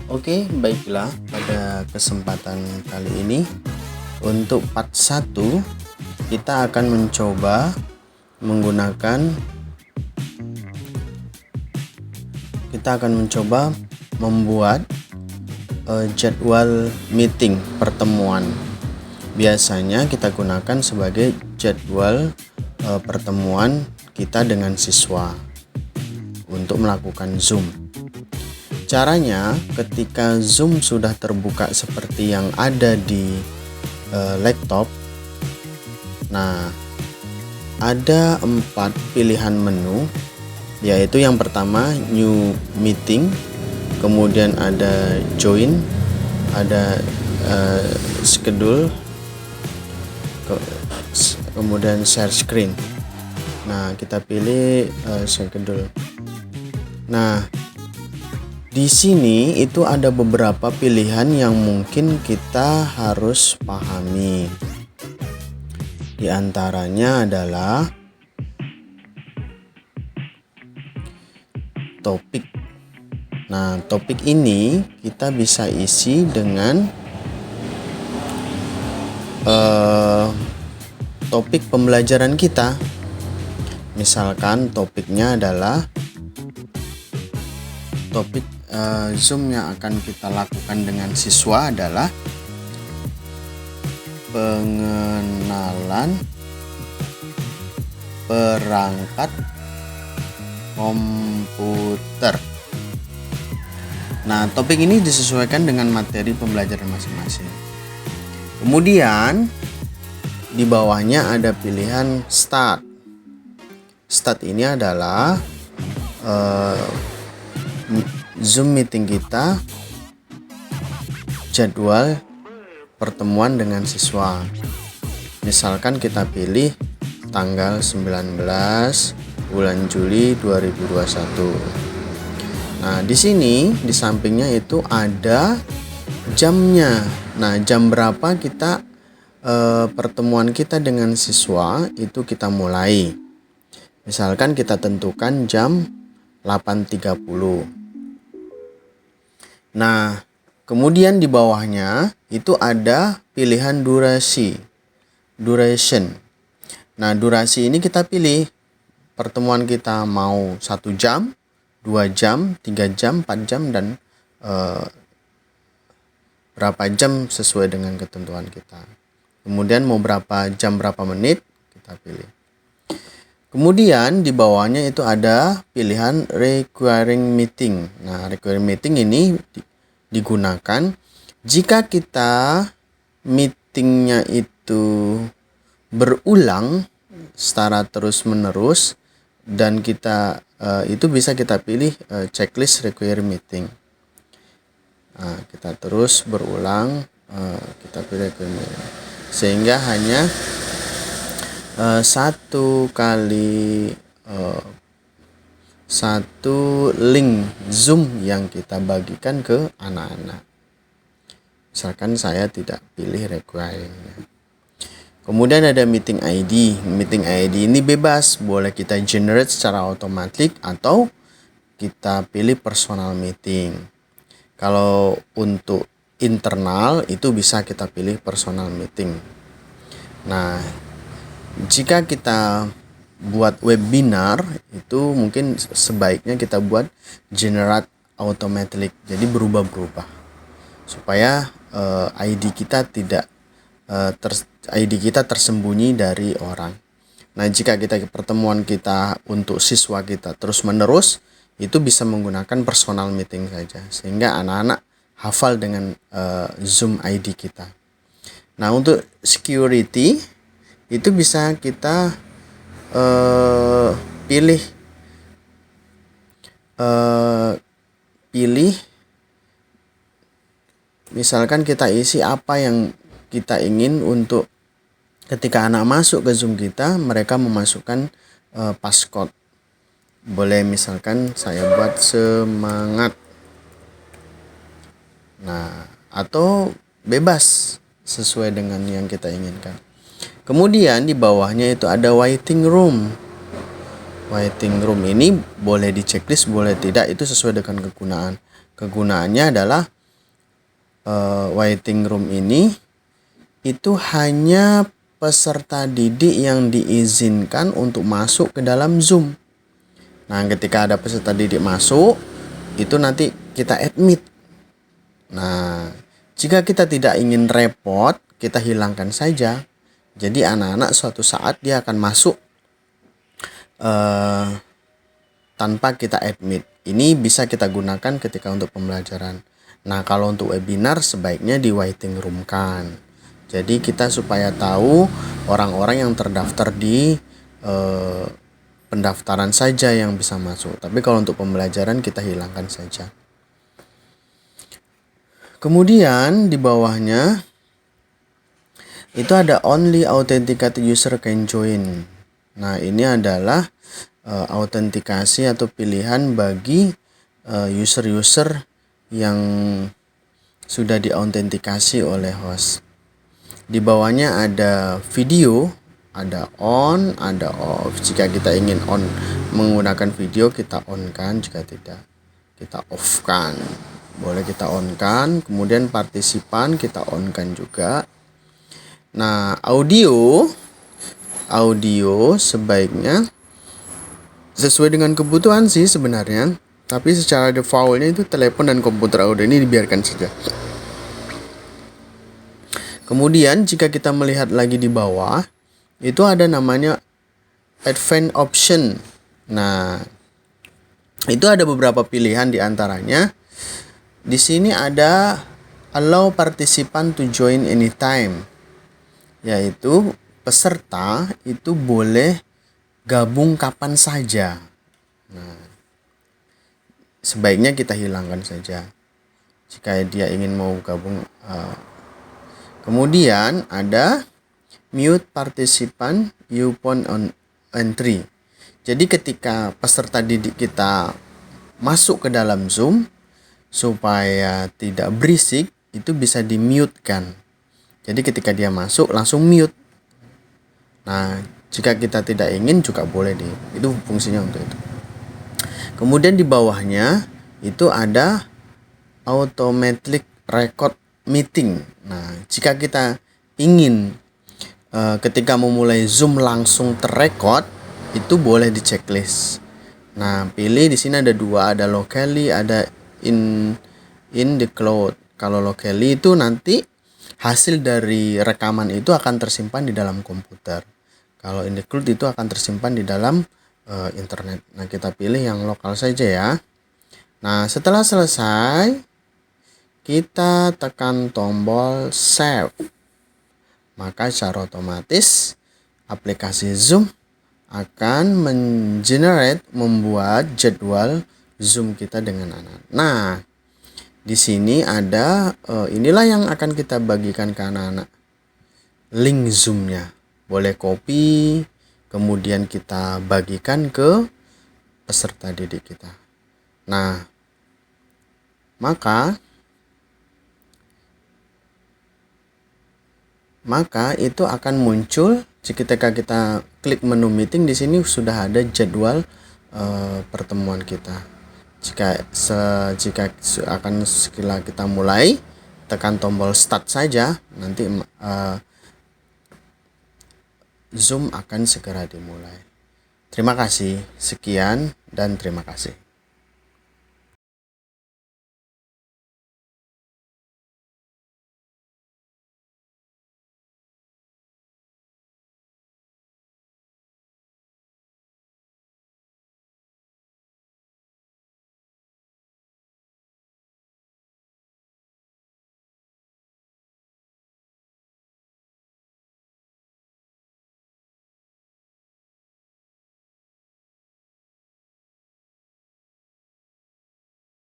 Oke, baiklah, pada kesempatan kali ini untuk part 1 kita akan mencoba menggunakan membuat jadwal meeting pertemuan. Biasanya kita gunakan sebagai jadwal pertemuan kita dengan siswa untuk melakukan Zoom. Caranya, ketika Zoom sudah terbuka seperti yang ada di laptop, nah ada 4 pilihan menu, yaitu yang pertama new meeting, kemudian ada join, ada schedule, kemudian share screen. Nah, kita pilih schedule. Nah, di sini itu ada beberapa pilihan yang mungkin kita harus pahami. Di antaranya adalah topik. Nah, topik ini kita bisa isi dengan topik pembelajaran kita. Misalkan topiknya adalah topik Zoom yang akan kita lakukan dengan siswa adalah pengenalan perangkat komputer. Nah, topik ini disesuaikan dengan materi pembelajaran masing-masing. Kemudian di bawahnya ada pilihan start. Start ini adalah Zoom meeting kita, jadwal pertemuan dengan siswa. Misalkan kita pilih tanggal 19 bulan Juli 2021. Nah, di sini di sampingnya itu ada jamnya. Nah, jam berapa kita pertemuan kita dengan siswa itu kita mulai. Misalkan kita tentukan jam 8.30. Nah, kemudian di bawahnya itu ada pilihan duration. Nah, durasi ini kita pilih pertemuan kita mau 1 jam, 2 jam, 3 jam, 4 jam, dan berapa jam sesuai dengan ketentuan kita. Kemudian mau berapa jam, berapa menit, kita pilih. Kemudian di bawahnya itu ada pilihan requiring meeting. Nah, requiring meeting ini digunakan jika kita meetingnya itu berulang secara terus-menerus, dan kita itu bisa kita pilih checklist requiring meeting. Nah, kita terus berulang, kita pilih requiring meeting, sehingga hanya satu link Zoom yang kita bagikan ke anak-anak. Misalkan saya tidak pilih requiring. Kemudian ada meeting ID. Meeting ID ini bebas, boleh kita generate secara otomatis atau kita pilih personal meeting. Kalau untuk internal itu bisa kita pilih personal meeting. Nah, jika kita buat webinar itu mungkin sebaiknya kita buat generate automatically, jadi berubah-berubah supaya ID kita tersembunyi dari orang. Nah, jika pertemuan kita untuk siswa kita terus-menerus, itu bisa menggunakan personal meeting saja, sehingga anak-anak hafal dengan Zoom ID kita. Nah, untuk security itu bisa kita pilih misalkan kita isi apa yang kita ingin untuk ketika anak masuk ke Zoom kita, mereka memasukkan passcode. Boleh misalkan saya buat semangat. Nah, atau bebas sesuai dengan yang kita inginkan. Kemudian di bawahnya itu ada waiting room. Waiting room ini boleh di checklist, boleh tidak, itu sesuai dengan kegunaan. Kegunaannya adalah waiting room ini itu hanya peserta didik yang diizinkan untuk masuk ke dalam Zoom. Nah, ketika ada peserta didik masuk, itu nanti kita admit. Nah, jika kita tidak ingin repot, kita hilangkan saja. Jadi anak-anak suatu saat dia akan masuk tanpa kita admit. Ini bisa kita gunakan ketika untuk pembelajaran. Nah, kalau untuk webinar sebaiknya di waiting room kan. Jadi kita supaya tahu orang-orang yang terdaftar di pendaftaran saja yang bisa masuk. Tapi kalau untuk pembelajaran kita hilangkan saja. Kemudian di bawahnya itu ada only authenticated user can join. Nah, ini adalah autentikasi atau pilihan bagi user-user yang sudah diautentikasi oleh host. Di bawahnya ada video, ada on, ada off. Jika kita ingin on menggunakan video, kita on kan. Jika tidak, kita off kan. Boleh kita on kan. Kemudian partisipan kita on kan juga. Nah, audio sebaiknya sesuai dengan kebutuhan sih sebenarnya. Tapi secara defaultnya itu telepon dan komputer audio ini dibiarkan saja. Kemudian jika kita melihat lagi di bawah, itu ada namanya advanced option. Nah, itu ada beberapa pilihan di antaranya. Di sini ada allow participant to join anytime. Yaitu peserta itu boleh gabung kapan saja. Nah, sebaiknya kita hilangkan saja jika dia ingin mau gabung. Kemudian ada mute participant upon on entry. Jadi ketika peserta didik kita masuk ke dalam Zoom, supaya tidak berisik, itu bisa di-mute kan. Jadi ketika dia masuk langsung mute. Nah, jika kita tidak ingin juga boleh itu fungsinya untuk itu. Kemudian di bawahnya itu ada automatic record meeting. Nah, jika kita ingin ketika memulai Zoom langsung terrekod, itu boleh di checklist. Nah, pilih di sini ada dua, ada locally, ada in the cloud. Kalau locally itu nanti hasil dari rekaman itu akan tersimpan di dalam komputer. Kalau in the cloud itu akan tersimpan di dalam internet. Nah, kita pilih yang lokal saja ya. Nah, setelah selesai, kita tekan tombol save. Maka secara otomatis aplikasi Zoom akan membuat jadwal Zoom kita dengan anak. Nah, di sini ada inilah yang akan kita bagikan ke anak-anak. Link Zoom-nya. Boleh copy, kemudian kita bagikan ke peserta didik kita. Nah, maka itu akan muncul ketika kita klik menu meeting. Di sini sudah ada jadwal pertemuan kita. Jika akan sekira kita mulai, tekan tombol start saja, nanti Zoom akan segera dimulai. Terima kasih, sekian dan terima kasih.